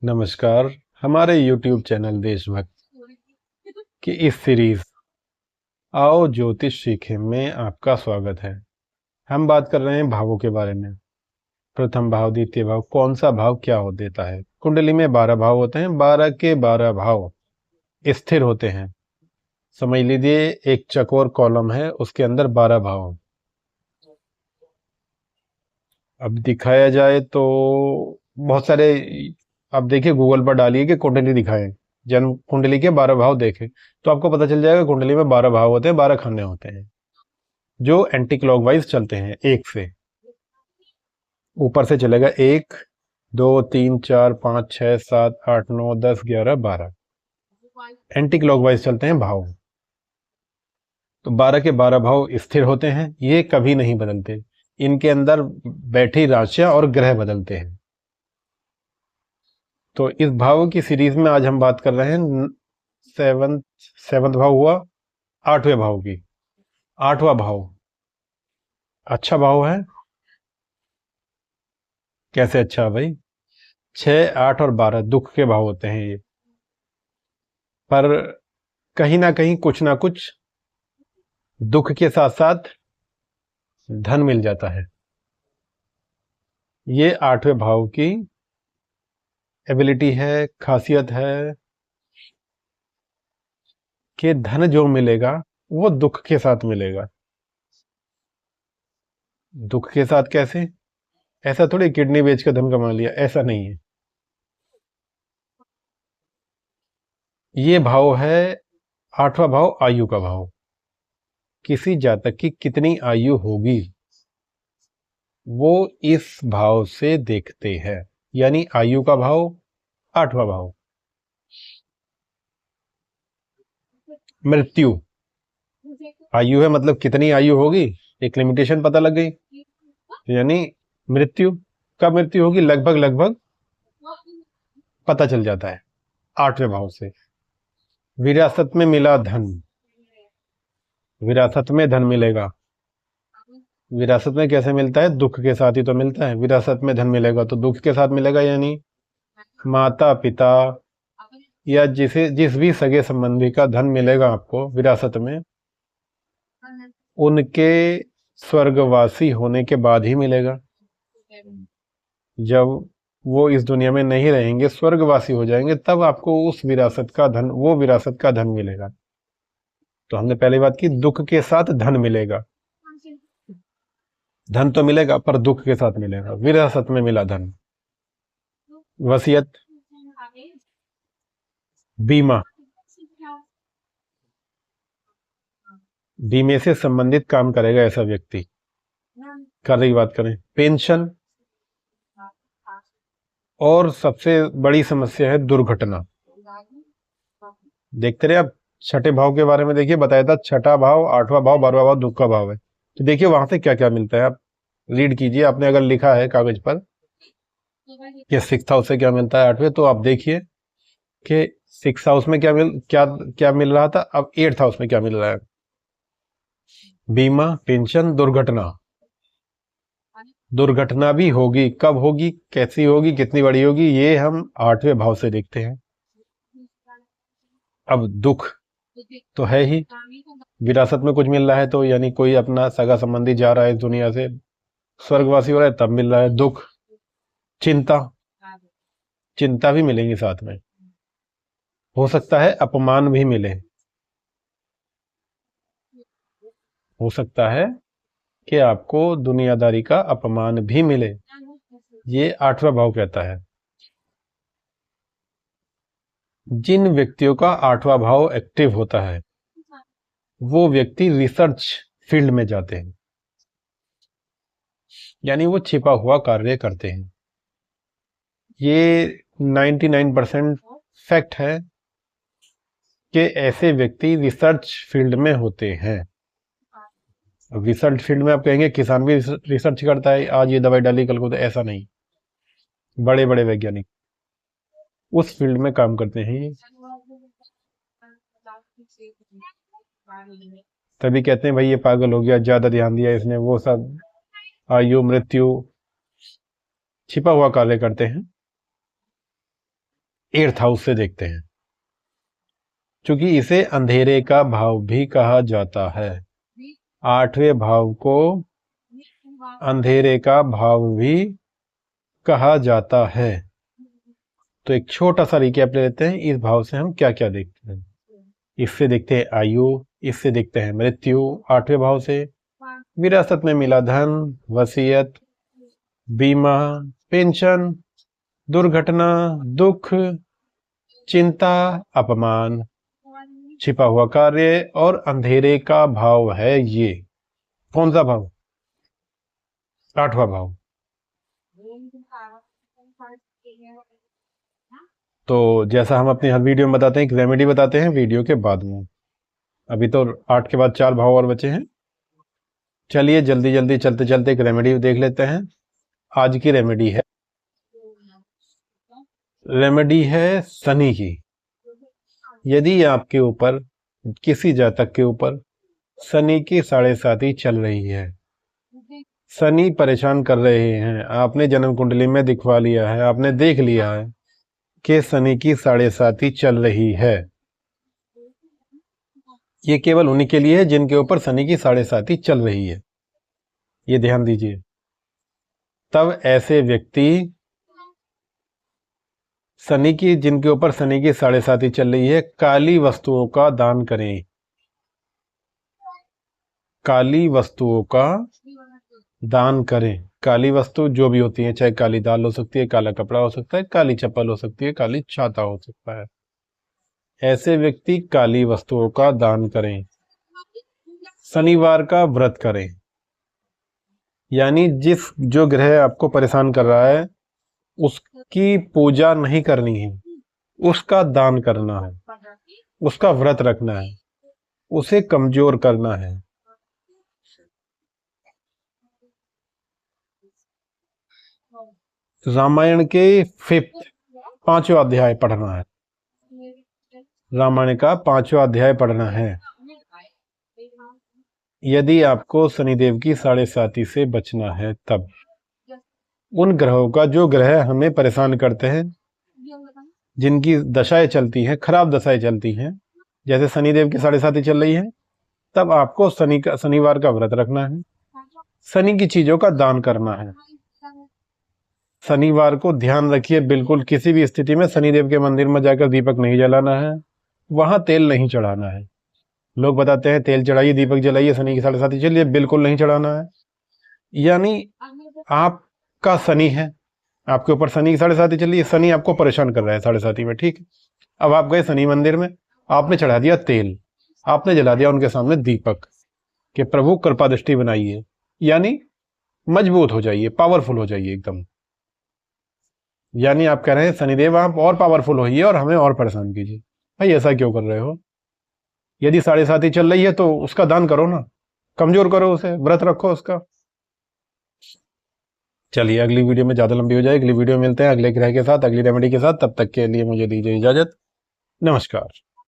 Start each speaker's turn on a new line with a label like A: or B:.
A: नमस्कार। हमारे YouTube channel देशभक्त की इस सीरीज आओ ज्योतिष सीखें में आपका स्वागत है। हम बात कर रहे हैं भावों के बारे में। प्रथम भाव, द्वितीय भाव, कौन सा भाव क्या हो देता है। कुंडली में 12 भाव होते हैं, 12 के 12 भाव स्थिर होते हैं। समझ लीजिए एक चौकोर कॉलम है, उसके अंदर 12 भाव। अब दिखाया जाए तो बहुत सारे, आप देखिए गूगल पर डालिए कि कुंडली दिखाएं, जन्म कुंडली के 12 भाव देखें तो आपको पता चल जाएगा। कुंडली में 12 भाव होते हैं, 12 खाने होते हैं जो एंटी क्लॉकवाइज चलते हैं। एक से ऊपर से चलेगा 1 2 3 4 5 6 7 8 9 10 11 12 एंटी क्लॉकवाइज चलते हैं भाव। तो 12 के 12 भाव स्थिर होते हैं, ये कभी नहीं बदलते। इनके अंदर बैठी राशियां और ग्रह बदलते हैं। तो इस भाव की सीरीज में आज हम बात कर रहे हैं सेवंथ भाव हुआ, 8वें भाव की। 8वां भाव अच्छा भाव है। कैसे अच्छा भाई? 6 8 और 12 दुख के भाव होते हैं ये। पर कहीं ना कुछ दुख के साथ साथ धन मिल जाता है। ये 8वें भाव की एबिलिटी है, खासियत है कि धन जो मिलेगा वो दुख के साथ मिलेगा। दुख के साथ कैसे? ऐसा थोड़ी किडनी बेच कर धन कमा लिया, ऐसा नहीं है। ये भाव है 8वां भाव, आयु का भाव। किसी जातक की कितनी आयु होगी वो इस भाव से देखते हैं। यानी आयु का भाव 8वां भाव। मृत्यु, आयु है मतलब कितनी आयु होगी, एक लिमिटेशन पता लग गई। यानी मृत्यु, कब मृत्यु होगी, लगभग लगभग पता चल जाता है 8वें भाव से। विरासत में मिला धन, विरासत में धन मिलेगा। विरासत में कैसे मिलता है? दुख के साथ ही तो मिलता है। विरासत में धन मिलेगा तो दुख के साथ मिलेगा, यानी माता पिता या जिस भी सगे संबंधी का धन मिलेगा आपको विरासत में, उनके स्वर्गवासी होने के बाद ही मिलेगा। जब वो इस दुनिया में नहीं रहेंगे, स्वर्गवासी हो जाएंगे, तब आपको उस विरासत का धन, वो विरासत का धन मिलेगा। तो हमने पहली बात की, दुख के साथ धन मिलेगा। धन तो मिलेगा पर दुख के साथ मिलेगा। विरासत में मिला धन, वसीयत, बीमा, बीमे से संबंधित काम करेगा ऐसा व्यक्ति। कर रही बात करें पेंशन, और सबसे बड़ी समस्या है दुर्घटना। देखते रहे आप, छठे भाव के बारे में देखिए, बताया था छठा भाव, 8वां भाव, 12वां भाव दुख का भाव है। तो देखिए वहां से क्या क्या मिलता है, आप रीड कीजिए। आपने अगर लिखा है कागज पर कि 6th हाउस से क्या मिलता है 8वें, तो आप देखिए कि 6th हाउस में क्या मिल रहा था, अब 8th हाउस में क्या मिल रहा है। बीमा, पेंशन, दुर्घटना। दुर्घटना भी होगी, कब होगी, कैसी होगी, कितनी बड़ी होगी, ये हम 8वें भाव से देखते हैं। अब दुख तो है ही, विरासत में कुछ मिल रहा है तो, यानी कोई अपना सगा संबंधी जा रहा है इस दुनिया से, स्वर्गवासी हो रहा है, तब मिल रहा है दुख। चिंता, चिंता भी मिलेंगी साथ में। हो सकता है अपमान भी मिले, हो सकता है कि आपको दुनियादारी का अपमान भी मिले। ये 8वां भाव कहता है। जिन व्यक्तियों का 8वां भाव एक्टिव होता है वो व्यक्ति रिसर्च फील्ड में जाते हैं, यानी वो छिपा हुआ कार्य करते हैं। ये 99% फैक्ट है कि ऐसे व्यक्ति रिसर्च फील्ड में होते हैं। रिसर्च फील्ड में आप कहेंगे किसान भी रिसर्च करता है, आज ये दवाई डाली कल को, तो ऐसा नहीं। बड़े बड़े वैज्ञानिक उस फील्ड में काम करते हैं ये। तभी कहते हैं भाई ये पागल हो गया, ज्यादा ध्यान दिया इसने, वो सब आयु मृत्यु, छिपा हुआ कार्य करते हैं। 8th हाउस से देखते हैं, क्योंकि इसे अंधेरे का भाव भी कहा जाता है। 8वें भाव को अंधेरे का भाव भी कहा जाता है। तो एक छोटा सा रिकैप ले लेते हैं, इस भाव से हम क्या क्या देखते हैं। इससे देखते हैं आयु, इससे देखते हैं मृत्यु 8वें भाव से, विरासत में मिला धन, वसीयत, बीमा, पेंशन, दुर्घटना, दुख, चिंता, अपमान, छिपा हुआ कार्य और अंधेरे का भाव है ये। कौन सा भाव? 8वां भाव। तो जैसा हम अपनी हर वीडियो में बताते हैं, एक रेमेडी बताते हैं वीडियो के बाद में। अभी तो 8 के बाद 4 भाव और बचे हैं। चलिए जल्दी जल्दी चलते चलते एक रेमेडी देख लेते हैं। आज की रेमेडी है शनि की। यदि आपके ऊपर, किसी जातक के ऊपर शनि की 7.5 चल रही है, शनि परेशान कर रहे हैं, आपने जन्म कुंडली में दिखवा लिया है, आपने देख लिया है कि शनि की 7.5 चल रही है, ये केवल उन्हीं के लिए है जिनके ऊपर शनि की 7.5 चल रही है, ये ध्यान दीजिए। तब ऐसे व्यक्ति जिनके ऊपर शनि की 7.5 चल रही है, काली वस्तुओं का दान करें। काली वस्तुओं का दान करें। काली वस्तु जो भी होती है, चाहे काली दाल हो सकती है, काला कपड़ा हो सकता है, काली चप्पल हो सकती है, काली छाता हो सकता है। ऐसे व्यक्ति काली वस्तुओं का दान करें। शनिवार का व्रत करें, यानी जो ग्रह आपको परेशान कर रहा है उसकी पूजा नहीं करनी है, उसका दान करना है, उसका व्रत रखना है, उसे कमजोर करना है। रामायण के 5वां अध्याय पढ़ना है। रामायण का 5वां अध्याय पढ़ना है। यदि आपको शनिदेव की 7.5 से बचना है, तब उन ग्रहों का, जो ग्रह हमें परेशान करते हैं, जिनकी दशाएं चलती हैं, खराब दशाएं चलती हैं, जैसे शनिदेव की 7.5 चल रही है, तब आपको शनिवार का व्रत रखना है, शनि की चीजों का दान करना है। शनिवार को ध्यान रखिए, बिल्कुल किसी भी स्थिति में शनिदेव के मंदिर में जाकर दीपक नहीं जलाना है, वहां तेल नहीं चढ़ाना है। लोग बताते हैं तेल चढ़ाइए, दीपक जलाइए, शनि की 7.5 चलिए, बिल्कुल नहीं चढ़ाना है। यानी आपका शनि है, आपके ऊपर शनि की 7.5 चल रही है, शनि आपको परेशान कर रहा है 7.5 में, ठीक। अब आप गए शनि मंदिर में, आपने चढ़ा दिया तेल, आपने जला दिया उनके सामने दीपक कि प्रभु कृपा दृष्टि बनाइए, यानी मजबूत हो जाइए, पावरफुल हो जाइए एकदम। यानी आप कह रहे हैं शनिदेव आप और पावरफुल होइए और हमें और परेशान कीजिए। भाई ऐसा क्यों कर रहे हो? यदि 7.5 चल रही है तो उसका दान करो ना, कमजोर करो उसे, व्रत रखो उसका। चलिए अगली वीडियो में ज़्यादा लंबी हो जाए, अगली वीडियो में मिलते हैं अगले ग्रह के साथ, अगली रेमेडी के साथ। तब तक के लिए मुझे दीजिए इजाजत। नमस्कार।